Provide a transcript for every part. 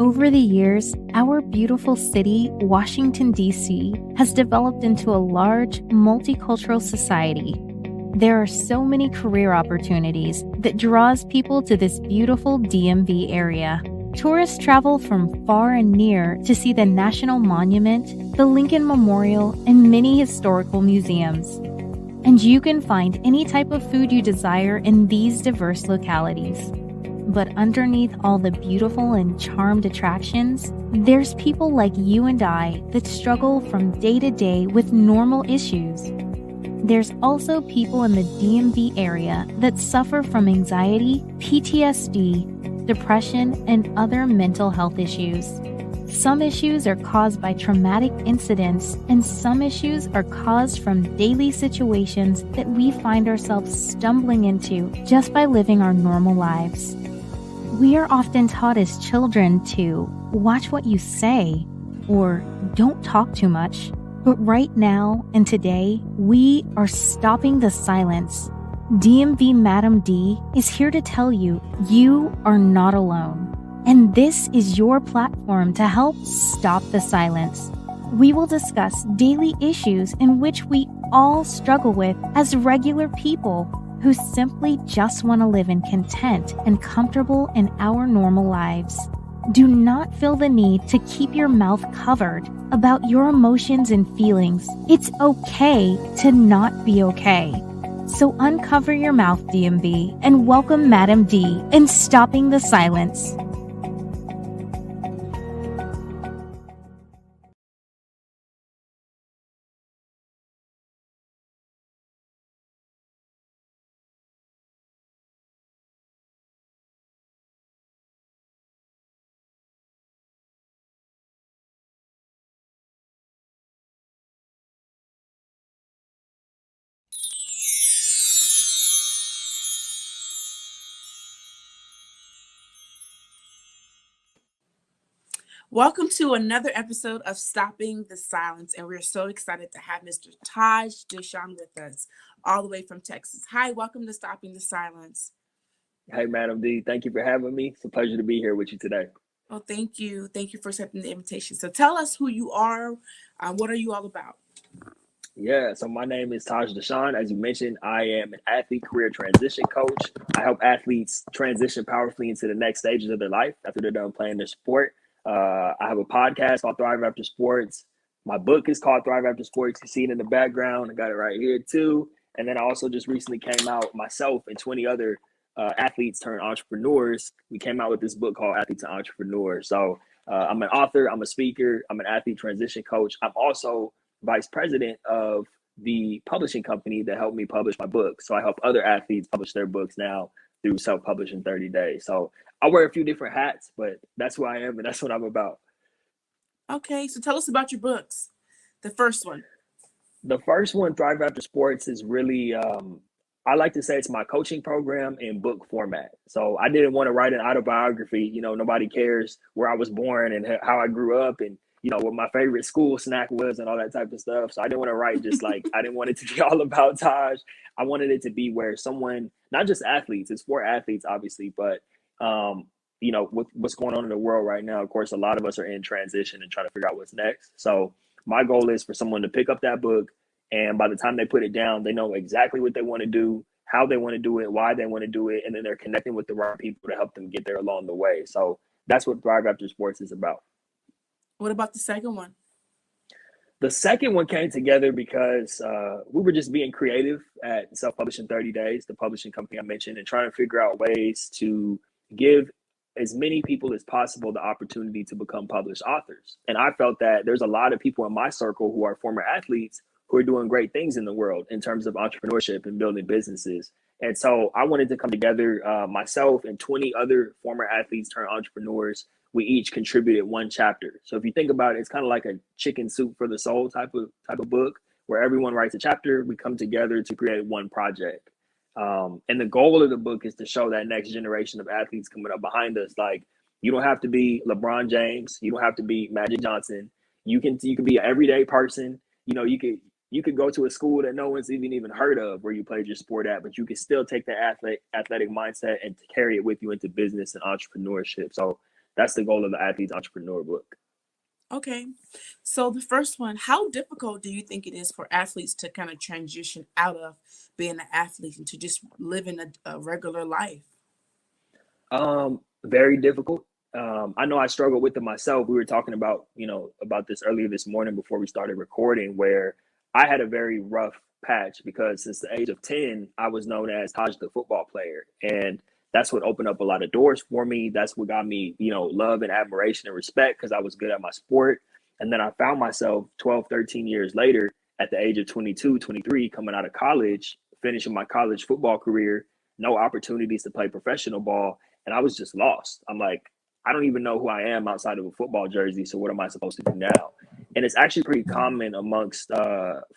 Over the years, our beautiful city, Washington, D.C., has developed into a large, multicultural society. There are so many career opportunities that draws people to this beautiful DMV area. Tourists travel from far and near to see the National Monument, the Lincoln Memorial, and many historical museums. And you can find any type of food you desire in these diverse localities. But underneath all the beautiful and charmed attractions, there's people like you and I that struggle from day to day with normal issues. There's also people in the DMV area that suffer from anxiety, PTSD, depression, and other mental health issues. Some issues are caused by traumatic incidents, and some issues are caused from daily situations that we find ourselves stumbling into just by living our normal lives. We are often taught as children to watch what you say or don't talk too much. But right now and today, we are stopping the silence. DMV Madam D is here to tell you you are not alone. And this is your platform to help stop the silence. We will discuss daily issues in which we all struggle with as regular people who simply just want to live in content and comfortable in our normal lives. Do not feel the need to keep your mouth covered about your emotions and feelings. It's okay to not be okay. So uncover your mouth, DMV, and welcome Madam D in Stopping the Silence. Welcome to another episode of Stopping the Silence, and we're so excited to have Mr. Taj Deshawn with us, all the way from Texas. Hi, welcome to Stopping the Silence. Hey, Madam D, thank you for having me. It's a pleasure to be here with you today. Well, thank you. Thank you for accepting the invitation. So tell us who you are. What are you all about? Yeah, so my name is Taj Deshawn. As you mentioned, I am an athlete career transition coach. I help athletes transition powerfully into the next stages of their life after they're done playing their sport. I have a podcast called Thrive After Sports. My book is called Thrive After Sports. You see it in the background. I got it right here too. And then I also just recently came out, myself and 20 other athletes turned entrepreneurs. We came out with this book called Athletes and Entrepreneurs. So I'm an author, I'm a speaker, I'm an athlete transition coach. I'm also vice president of the publishing company that helped me publish my book. So I help other athletes publish their books now through self-publish in 30 days. So I wear a few different hats, but that's who I am and that's what I'm about. Okay, so tell us about your books. The first one. The first one, Thrive After Sports, is really, I like to say it's my coaching program in book format. So I didn't want to write an autobiography. You know, nobody cares where I was born and how I grew up and, you know, what my favorite school snack was and all that type of stuff. So I didn't want to write just like, I didn't want it to be all about Taj. I wanted it to be where someone, not just athletes, it's for athletes, obviously, but, you know, with what's going on in the world right now, of course, a lot of us are in transition and trying to figure out what's next. So my goal is for someone to pick up that book, and by the time they put it down, they know exactly what they want to do, how they want to do it, why they want to do it, and then they're connecting with the right people to help them get there along the way. So that's what Thrive After Sports is about. What about the second one? The second one came together because we were just being creative at Self-Publish in 30 Days, the publishing company I mentioned, and trying to figure out ways to give as many people as possible the opportunity to become published authors. And I felt that there's a lot of people in my circle who are former athletes who are doing great things in the world in terms of entrepreneurship and building businesses. And so I wanted to come together, myself and 20 other former athletes turned entrepreneurs. We each contributed one chapter. So if you think about it, it's kind of like a chicken soup for the soul type of book where everyone writes a chapter. We come together to create one project. And the goal of the book is to show that next generation of athletes coming up behind us, like, you don't have to be LeBron James. You don't have to be Magic Johnson. You can be an everyday person. You know, you could go to a school that no one's even heard of where you played your sport at, but you can still take the athletic mindset and carry it with you into business and entrepreneurship. So that's the goal of the Athlete's Entrepreneur book. Okay. So the first one, how difficult do you think it is for athletes to kind of transition out of being an athlete and to just living a regular life? Very difficult. I know I struggled with it myself. We were talking about, about this earlier this morning before we started recording, where I had a very rough patch because since the age of 10, I was known as Taj the football player. And that's what opened up a lot of doors for me. That's what got me, love and admiration and respect because I was good at my sport. And then I found myself 12, 13 years later at the age of 22, 23, coming out of college, finishing my college football career, no opportunities to play professional ball. And I was just lost. I'm like, I don't even know who I am outside of a football jersey. So what am I supposed to do now? And it's actually pretty common amongst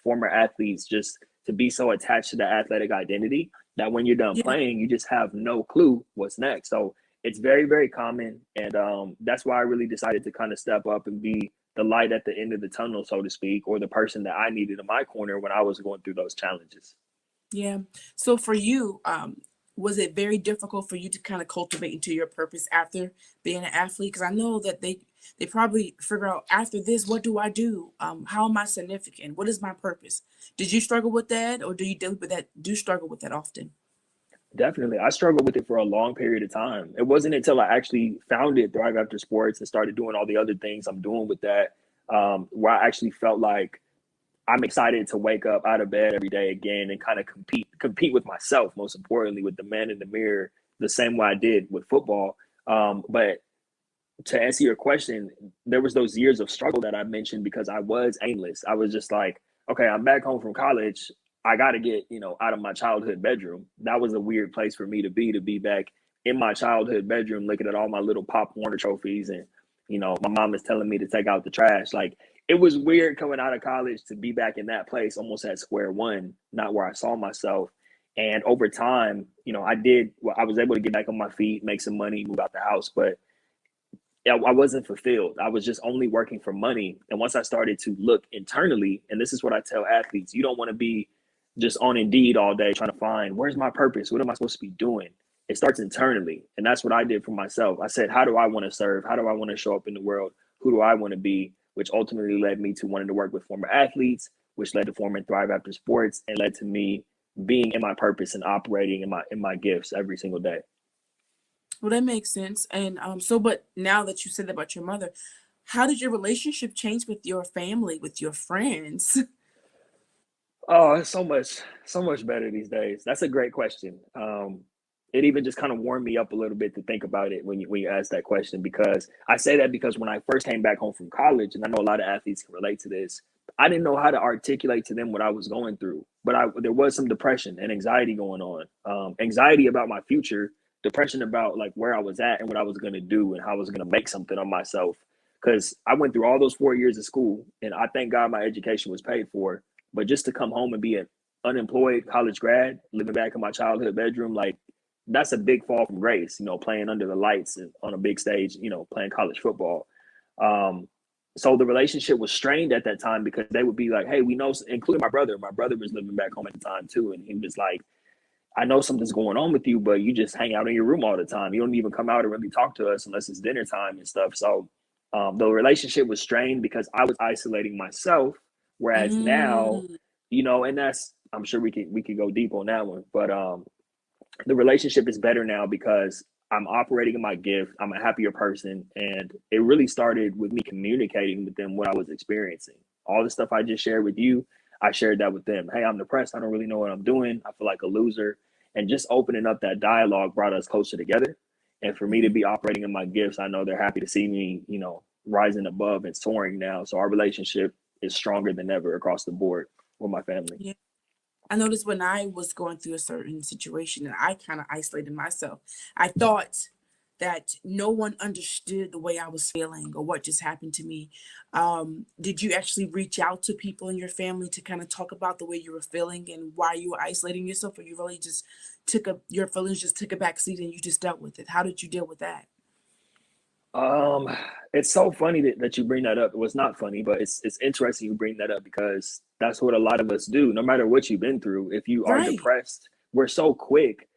former athletes just to be so attached to the athletic identity that when you're done Yeah. playing, you just have no clue what's next. So it's very, very common. And that's why I really decided to kind of step up and be the light at the end of the tunnel, so to speak, or the person that I needed in my corner when I was going through those challenges. Yeah. So for you, was it very difficult for you to kind of cultivate into your purpose after being an athlete? Because I know that they probably figure out after this, what do I do? How am I significant? What is my purpose? Did you struggle with that, or do you deal with that? Do you struggle with that often? Definitely. I struggled with it for a long period of time. It wasn't until I actually founded Thrive After Sports and started doing all the other things I'm doing with that, where I actually felt like I'm excited to wake up out of bed every day again and kind of compete with myself, most importantly, with the man in the mirror, the same way I did with football. But to answer your question, there was those years of struggle that I mentioned because I was aimless. I was just like, okay, I'm back home from college. I got to get, out of my childhood bedroom. That was a weird place for me to be back in my childhood bedroom, looking at all my little Pop Warner trophies. And, my mom is telling me to take out the trash. Like, it was weird coming out of college to be back in that place, almost at square one, not where I saw myself. And over time, I was able to get back on my feet, make some money, move out the house, but I wasn't fulfilled. I was just only working for money. And once I started to look internally, and this is what I tell athletes, you don't want to be just on Indeed all day trying to find, where's my purpose? What am I supposed to be doing? It starts internally. And that's what I did for myself. I said, how do I want to serve? How do I want to show up in the world? Who do I want to be? Which ultimately led me to wanting to work with former athletes, which led to forming Thrive After Sports and led to me being in my purpose and operating in my gifts every single day. Well, that makes sense. And but now that you said that about your mother, how did your relationship change with your family, with your friends? Oh, it's so much better these days. That's a great question. It even just kind of warmed me up a little bit to think about it when you ask that question, because I say that because when I first came back home from college, and I know a lot of athletes can relate to this, I didn't know how to articulate to them what I was going through. But there was some depression and anxiety going on. Anxiety about my future, depression about like where I was at and what I was going to do and how I was going to make something of myself. Because I went through all those 4 years of school, and I thank God my education was paid for. But just to come home and be an unemployed college grad, living back in my childhood bedroom, like that's a big fall from grace, playing under the lights and on a big stage, playing college football. Um, so the relationship was strained at that time because they would be like, hey, we know, including my brother. My brother was living back home at the time too. And he was like, I know something's going on with you, but you just hang out in your room all the time. You don't even come out and really talk to us unless it's dinner time and stuff. So the relationship was strained because I was isolating myself. Whereas now, Mm, and that's, I'm sure we could go deep on that one, but the relationship is better now because I'm operating in my gift. I'm a happier person. And it really started with me communicating with them what I was experiencing. All the stuff I just shared with you, I shared that with them. Hey, I'm depressed. I don't really know what I'm doing. I feel like a loser. And just opening up that dialogue brought us closer together. And for me to mhm. be operating in my gifts, I know they're happy to see me, rising above and soaring now. So our relationship is stronger than ever across the board with my family. Yeah. I noticed when I was going through a certain situation and I kind of isolated myself, I thought that no one understood the way I was feeling or what just happened to me. Did you actually reach out to people in your family to kind of talk about the way you were feeling and why you were isolating yourself, or you really just your feelings just took a back seat and you just dealt with it? How did you deal with that? Um, it's so funny that you bring that up. It was not funny, but it's interesting you bring that up because that's what a lot of us do. No matter what you've been through, if you are Right. depressed, we're so quick.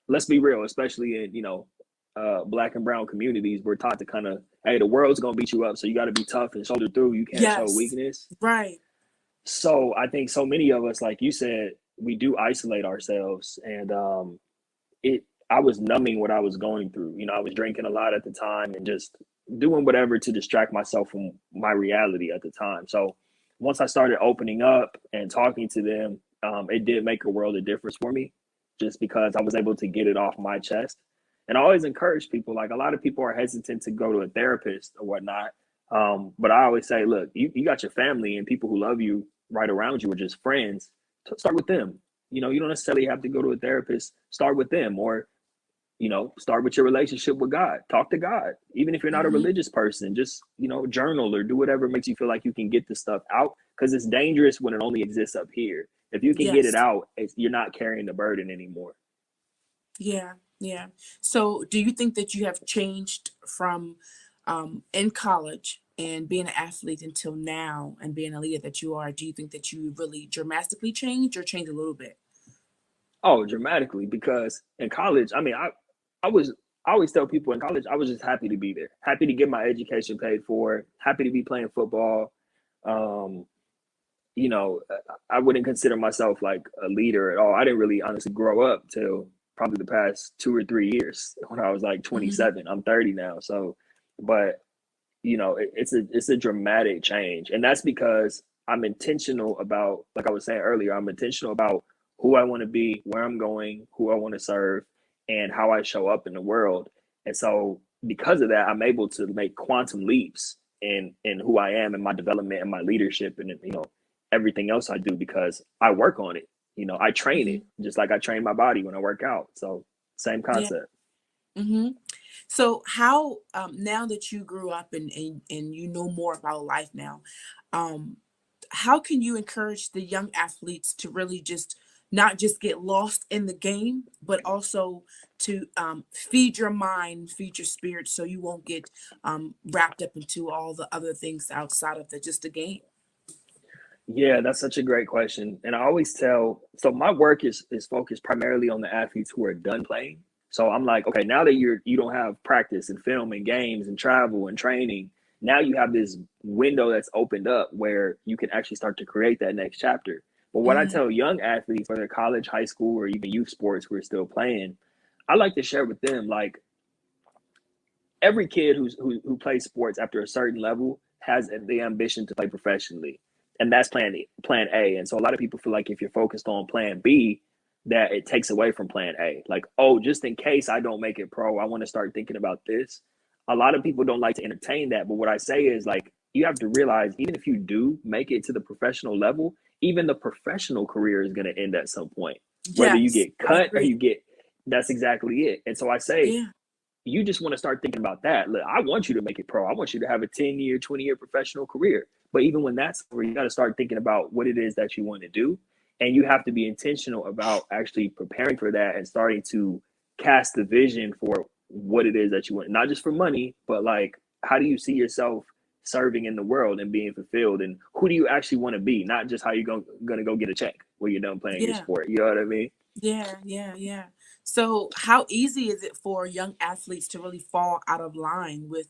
Let's be real, especially in Black and brown communities, we're taught to kind of, hey, the world's gonna beat you up, so you got to be tough and shoulder through. You can't show Yes. weakness. Right. So I think so many of us, like you said, we do isolate ourselves, and it. I was numbing what I was going through. You know, I was drinking a lot at the time and just doing whatever to distract myself from my reality at the time. So once I started opening up and talking to them, it did make a world of difference for me, just because I was able to get it off my chest. And I always encourage people, like a lot of people are hesitant to go to a therapist or whatnot. But I always say, look, you got your family and people who love you right around you, or just friends. Start with them. You know, you don't necessarily have to go to a therapist. Start with them, or start with your relationship with God. Talk to God. Even if you're not a Mm-hmm. religious person, just, journal or do whatever makes you feel like you can get this stuff out, because it's dangerous when it only exists up here. If you can get it Yes. out, you're not carrying the burden anymore. Yeah. Yeah. So do you think that you have changed from in college and being an athlete until now and being a leader that you are? Do you think that you really dramatically changed or changed a little bit? Oh, dramatically, because in college, I mean, I was, I always tell people in college, I was just happy to be there, happy to get my education paid for, happy to be playing football. Um, I wouldn't consider myself like a leader at all. I didn't really honestly grow up till probably the past 2 or 3 years when I was like Mm-hmm. 27. I'm 30 now. So, but it's a dramatic change. And that's because I'm intentional about, like I was saying earlier, I'm intentional about who I want to be, where I'm going, who I want to serve, and how I show up in the world. And so because of that, I'm able to make quantum leaps in who I am and my development and my leadership, and everything else I do, because I work on it. I train Mm-hmm. it just like I train my body when I work out. So same Yeah. concept. Mm-hmm. So how now that you grew up and you know more about life now, um, how can you encourage the young athletes to really just not just get lost in the game, but also to feed your mind, feed your spirit, so you won't get wrapped up into all the other things outside of just the game? Yeah, that's such a great question. And I always tell, so my work is focused primarily on the athletes who are done playing. So I'm like, okay, now that you don't have practice and film and games and travel and training, now you have this window that's opened up where you can actually start to create that next chapter. But what I Mm-hmm. tell young athletes, whether college, high school, or even youth sports who are still playing, I like to share with them, like, every kid who plays sports after a certain level has the ambition to play professionally, and that's plan A. And so a lot of people feel like if you're focused on plan B, that it takes away from plan A. Like, oh, just in case I don't make it pro, I want to start thinking about this. A lot of people don't like to entertain that, but what I say is, like, you have to realize, even if you do make it to the professional level, even the professional career is going to end at some point, whether you Yes, get I cut or agree. you get. That's exactly it. And so I say, Yeah, you just want to start thinking about that. Look, I want you to make it pro. I want you to have a 10-year, 20-year professional career. But even when that's over, you got to start thinking about what it is that you want to do. And you have to be intentional about actually preparing for that and starting to cast the vision for what it is that you want, not just for money, but like, how do you see yourself serving in the world and being fulfilled? And who do you actually want to be? Not just how you're going to go get a check when you're done playing your yeah. sport. You know what I mean? Yeah, yeah, yeah. So, how easy is it for young athletes to really fall out of line with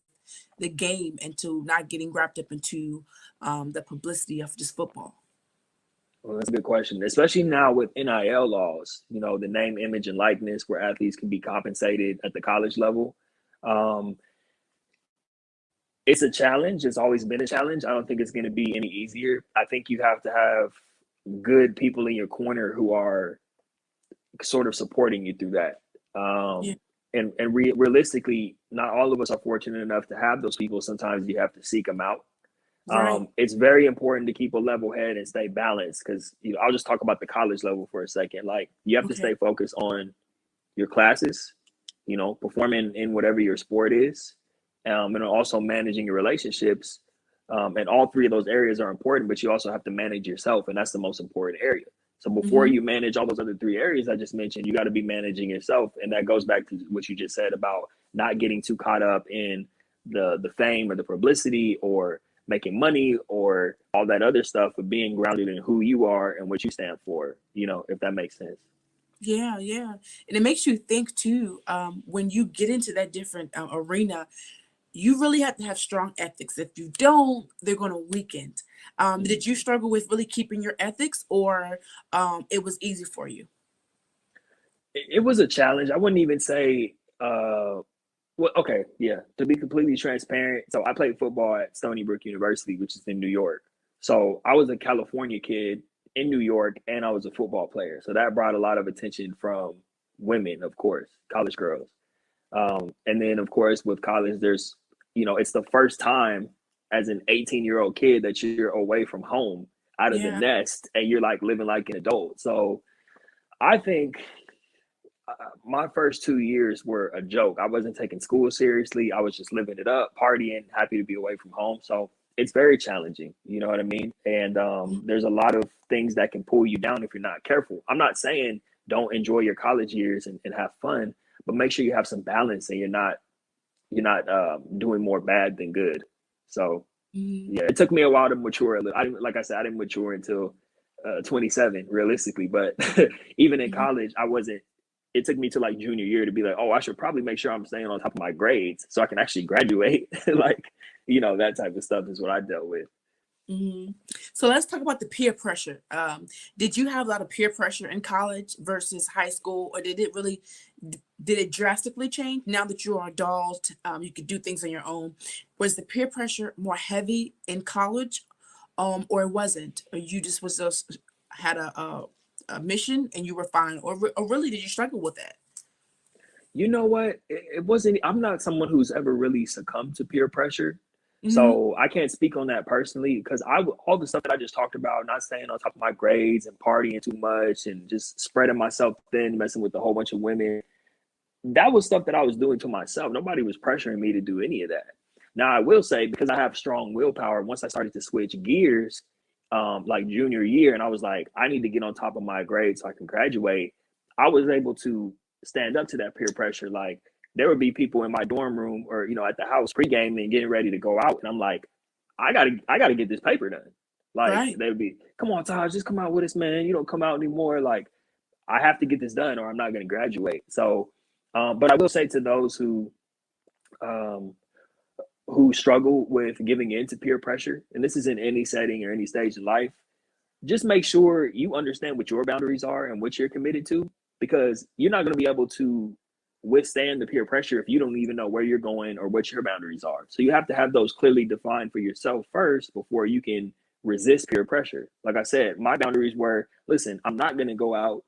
the game and to not getting wrapped up into the publicity of just football? Well, that's a good question, especially now with NIL laws, the name, image, and likeness, where athletes can be compensated at the college level. Um, it's a challenge. It's always been a challenge. I don't think it's going to be any easier. I think you have to have good people in your corner who are sort of supporting you through that. Yeah, And realistically, not all of us are fortunate enough to have those people. Sometimes you have to seek them out. right. It's very important to keep a level head and stay balanced, because I'll just talk about the college level for a second. Like, you have to Okay. stay focused on your classes, performing in whatever your sport is, and also managing your relationships. And all three of those areas are important, but you also have to manage yourself, and that's the most important area. So before Mm-hmm. you manage all those other three areas I just mentioned, you got to be managing yourself, and that goes back to what you just said about not getting too caught up in the fame or the publicity or making money or all that other stuff, but being grounded in who you are and what you stand for. If that makes sense. Yeah, yeah. And it makes you think too, when you get into that different arena, you really have to have strong ethics. If you don't, they're going to weaken. Mm. Did you struggle with really keeping your ethics, or it was easy for you? It was a challenge. I wouldn't even say well, okay, yeah. To be completely transparent, so I played football at Stony Brook University, which is in New York. So I was a California kid in New York, and I was a football player. So that brought a lot of attention from women, of course, college girls. And then, of course, with college, there's, it's the first time as an 18-year-old kid that you're away from home, out of the Yeah. nest, and you're like living like an adult. So I think my first 2 years were a joke. I wasn't taking school seriously. I was just living it up, partying, happy to be away from home. So it's very challenging. You know what I mean? And Mhm. there's a lot of things that can pull you down if you're not careful. I'm not saying don't enjoy your college years and have fun, but make sure you have some balance and you're not doing more bad than good. So Mhm. yeah, it took me a while to mature a little. I didn't, like I said, I didn't mature until 27, realistically. But even in Mhm. college, I wasn't. It took me to like junior year to be like, oh, I should probably make sure I'm staying on top of my grades so I can actually graduate. Like, that type of stuff is what I dealt with. Mhm. So let's talk about the peer pressure. Did you have a lot of peer pressure in college versus high school, or did it drastically change now that you're an adult? You could do things on your own. Was the peer pressure more heavy in college, or it wasn't? Or you just had a mission and you were fine, or really did you struggle with that? You know what? It wasn't. I'm not someone who's ever really succumbed to peer pressure, Hmm. so I can't speak on that personally because all the stuff that I just talked about, not staying on top of my grades and partying too much and just spreading myself thin, messing with a whole bunch of women. That was stuff that I was doing to myself. Nobody was pressuring me to do any of that. Now, I will say, because I have strong willpower, once I started to switch gears, like junior year, and I was like, I need to get on top of my grades so I can graduate, I was able to stand up to that peer pressure. Like, there would be people in my dorm room or, at the house pregame and getting ready to go out. And I'm like, I gotta get this paper done. Like, Right. they would be, come on, Taj, just come out with us, man. You don't come out anymore. Like, I have to get this done or I'm not going to graduate. So, but I will say to those um, who struggle with giving in to peer pressure, and this is in any setting or any stage in life, just make sure you understand what your boundaries are and what you're committed to, because you're not going to be able to withstand the peer pressure if you don't even know where you're going or what your boundaries are. So you have to have those clearly defined for yourself first before you can resist peer pressure. Like I said, my boundaries were, listen, I'm not going to go out,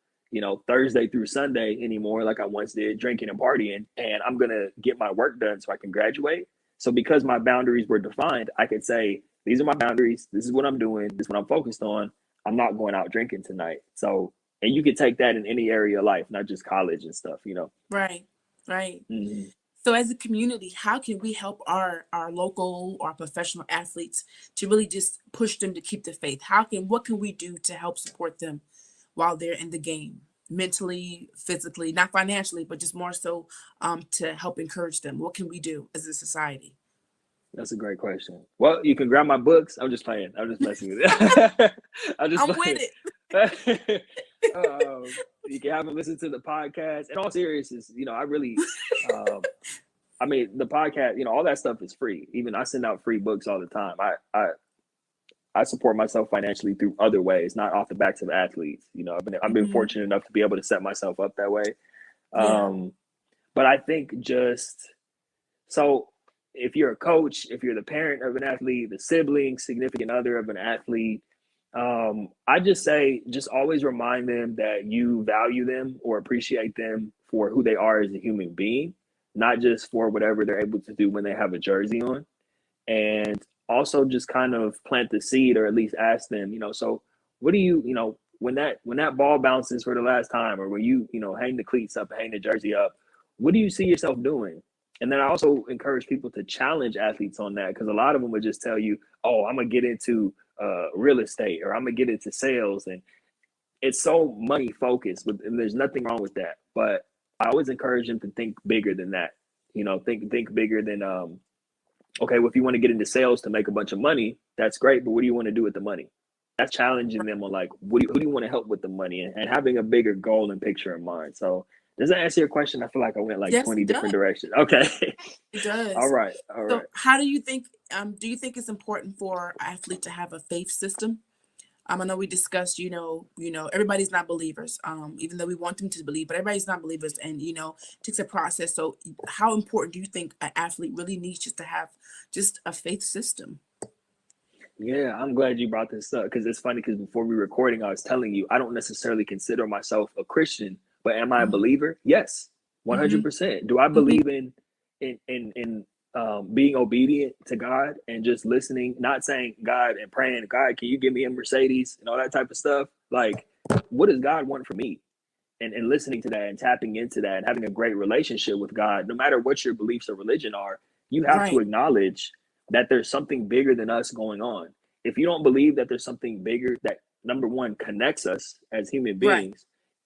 Thursday through Sunday anymore like I once did, drinking and partying, and I'm going to get my work done so I can graduate. So because my boundaries were defined, I could say, these are my boundaries. This is what I'm doing. This is what I'm focused on. I'm not going out drinking tonight. So, and you could take that in any area of life, not just college and stuff. Right. Right. Mm-hmm. So as a community, how can we help our local or professional athletes to really just push them to keep the faith? What can we do to help support them while they're in the game? Mentally, physically, not financially, but just more so to help encourage them. What can we do as a society? That's a great question. Well, you can grab my books. I'm just playing. I'm just messing with it. I'm just I'm with playing. it. You can have them listen to the podcast. In all seriousness, I really, um, I mean, the podcast, all that stuff is free. Even I send out free books all the time. I support myself financially through other ways, not off the backs of athletes. I've been Hmm. fortunate enough to be able to set myself up that way. Yeah. Um, but I think just so if you're a coach, if you're the parent of an athlete, the sibling, significant other of an athlete, I just say just always remind them that you value them or appreciate them for who they are as a human being, not just for whatever they're able to do when they have a jersey on. And also just kind of plant the seed or at least ask them, so what do when that ball bounces for the last time or when you hang the cleats up, hang the jersey up, what do you see yourself doing? And then I also encourage people to challenge athletes on that because a lot of them would just tell you, oh, I'm going to get into real estate or I'm going to get into sales. And it's so money focused, and there's nothing wrong with that. But I always encourage them to think bigger than that. Think bigger than okay, well, if you want to get into sales to make a bunch of money, that's great. But what do you want to do with the money? that's challenging them on like, who do you want to help with the money, and having a bigger goal and picture in mind. So does that answer your question? I feel like I went like Yes, 20 it does. different directions. Okay. It All does. right. All So right. how do you think it's important for an athlete to have a faith system? I know we discussed, everybody's not believers, even though we want them to believe, but everybody's not believers, and it takes a process. So how important do you think an athlete really needs just to have just a faith system? Yeah, I'm glad you brought this up because it's funny because before we were recording, I was telling you I don't necessarily consider myself a Christian, but am I a Mm-hmm. believer? Yes, Mm-hmm. 100%. Do I Mm-hmm. believe in being obedient to God and just listening, not saying God and praying, God, can you give me a Mercedes and all that type of stuff? Like, what does God want from me? And listening to that and tapping into that and having a great relationship with God, no matter what your beliefs or religion are, you have to Right. acknowledge that there's something bigger than us going on. If you don't believe that there's something bigger that, number one, connects us as human Right. beings,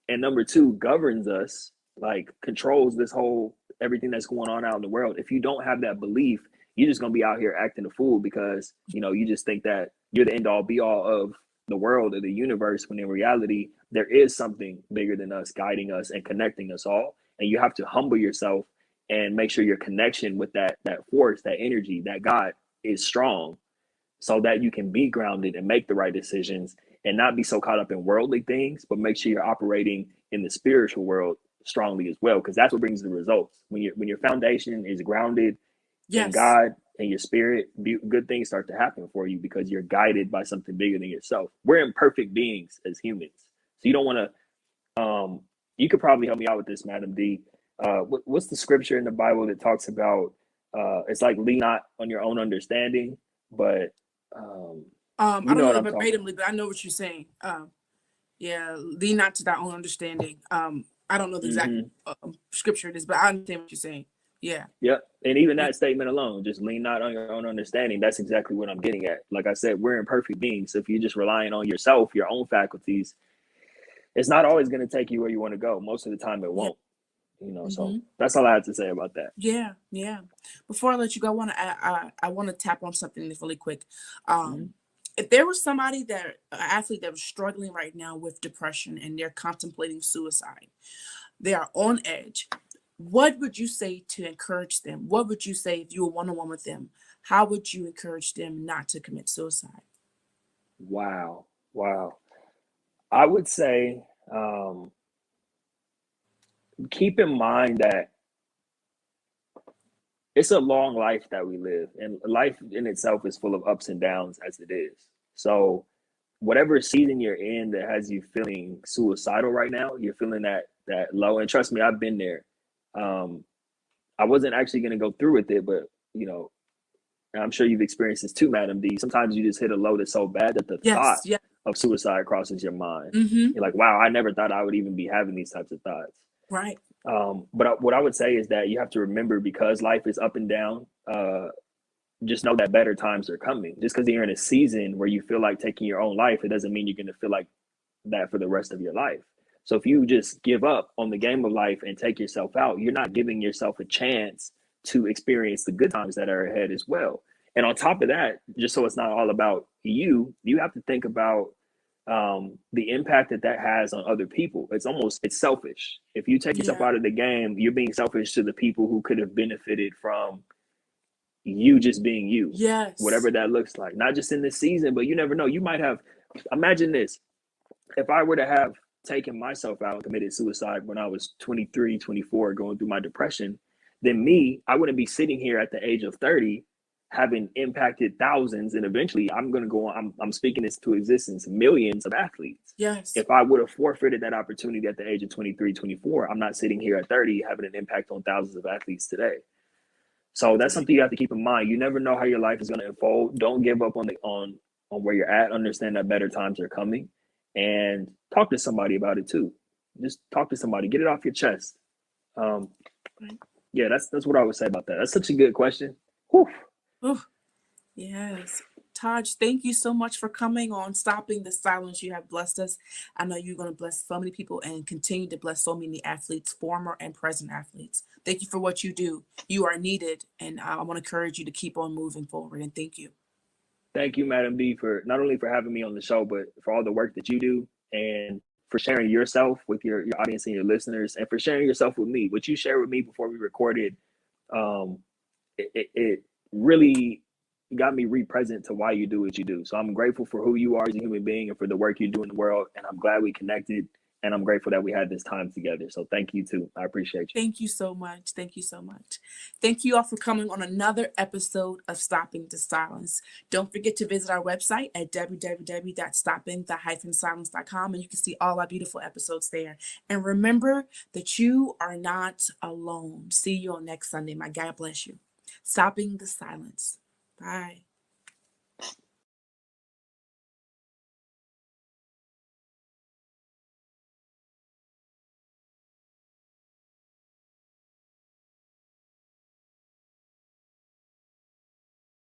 and number two, governs us, like controls this whole everything that's going on out in the world. If you don't have that belief, you're just gonna be out here acting a fool because you just think that you're the end all be all of the world or the universe, when in reality there is something bigger than us guiding us and connecting us all. And you have to humble yourself and make sure your connection with that force, that energy, that God is strong, so that you can be grounded and make the right decisions and not be so caught up in worldly things, but make sure you're operating in the spiritual world strongly as well, because that's what brings the results. When your foundation is grounded in Yes. God and your spirit, good things start to happen for you because you're guided by something bigger than yourself. We're imperfect beings as humans, so you don't want to. You could probably help me out with this, Madam D. What's the scripture in the Bible that talks about? It's like lean not on your own understanding, but um, I you don't know know what it I'm talking. verbatimly, but I know what you're saying. Yeah, lean not to thy own understanding. I don't know the exact Mm-hmm. scripture it is, but I understand what you're saying. Yeah. Yep. And even Yeah. that statement alone, just lean not on your own understanding, that's exactly what I'm getting at. Like I said, we're imperfect beings. So if you're just relying on yourself, your own faculties, it's not always going to take you where you want to go. Most of the time, it Yeah. won't. So Mm-hmm. that's all I have to say about that. Yeah. Yeah. Before I let you go, I want to tap on something that's really quick. Mm-hmm. If there was somebody an athlete that was struggling right now with depression and they're contemplating suicide, they are on edge. What would you say to encourage them? What would you say if you were one on one with them? How would you encourage them not to commit suicide? Wow. Wow. I would say keep in mind that it's a long life that we live, and life in itself is full of ups and downs as it is. So, whatever season you're in that has you feeling suicidal right now, you're feeling that low. And trust me, I've been there. Um, I wasn't actually going to go through with it, but you know, and I'm sure you've experienced this too, Madam D. Sometimes you just hit a low that's so bad that the thought Yes. Yeah. of suicide crosses your mind. Mm-hmm. You're like, wow, I never thought I would even be having these types of thoughts. Right. But what I would say is that you have to remember, because life is up and down, just know that better times are coming. Just because you're in a season where you feel like taking your own life, it doesn't mean you're going to feel like that for the rest of your life. So if you just give up on the game of life and take yourself out, you're not giving yourself a chance to experience the good times that are ahead as well. And on top of that, just so it's not all about you, you have to think about the impact that has on other people. It's selfish. If you take yourself Yeah. out of the game, you're being selfish to the people who could have benefited from you just being you, Yes. whatever that looks like. Not just in this season, but you never know. You might have, imagine this, if I were to have taken myself out and committed suicide when I was 23, 24, going through my depression, then I wouldn't be sitting here at the age of 30 having impacted thousands, and eventually I'm going to go on, I'm speaking this to existence, millions of athletes. Yes. If I would have forfeited that opportunity at the age of 23, 24, I'm not sitting here at 30 having an impact on thousands of athletes today. So that's something you have to keep in mind. You never know how your life is going to unfold. Don't give up on where you're at. Understand that better times are coming, and talk to somebody about it too. Just talk to somebody. Get it off your chest. Um, Right. yeah, that's what I would say about that. That's such a good question. Whew. Oh, yes. Taj, thank you so much for coming on Stopping the Silence. You have blessed us. I know you're going to bless so many people and continue to bless so many athletes, former and present athletes. Thank you for what you do. You are needed, and I want to encourage you to keep on moving forward. And thank you. Thank you, Madam B, for not only for having me on the show, but for all the work that you do and for sharing yourself with your audience and your listeners, and for sharing yourself with me. What you shared with me before we recorded, um, it really got me re-present to why you do what you do. So I'm grateful for who you are as a human being and for the work you do in the world. And I'm glad we connected. And I'm grateful that we had this time together. So thank you too. I appreciate you. Thank you so much. Thank you so much. Thank you all for coming on another episode of Stopping the Silence. Don't forget to visit our website at www.stoppingthe-silence.com, and you can see all our beautiful episodes there. And remember that you are not alone. See you on next Sunday. My God bless you. Stopping the Silence. Bye.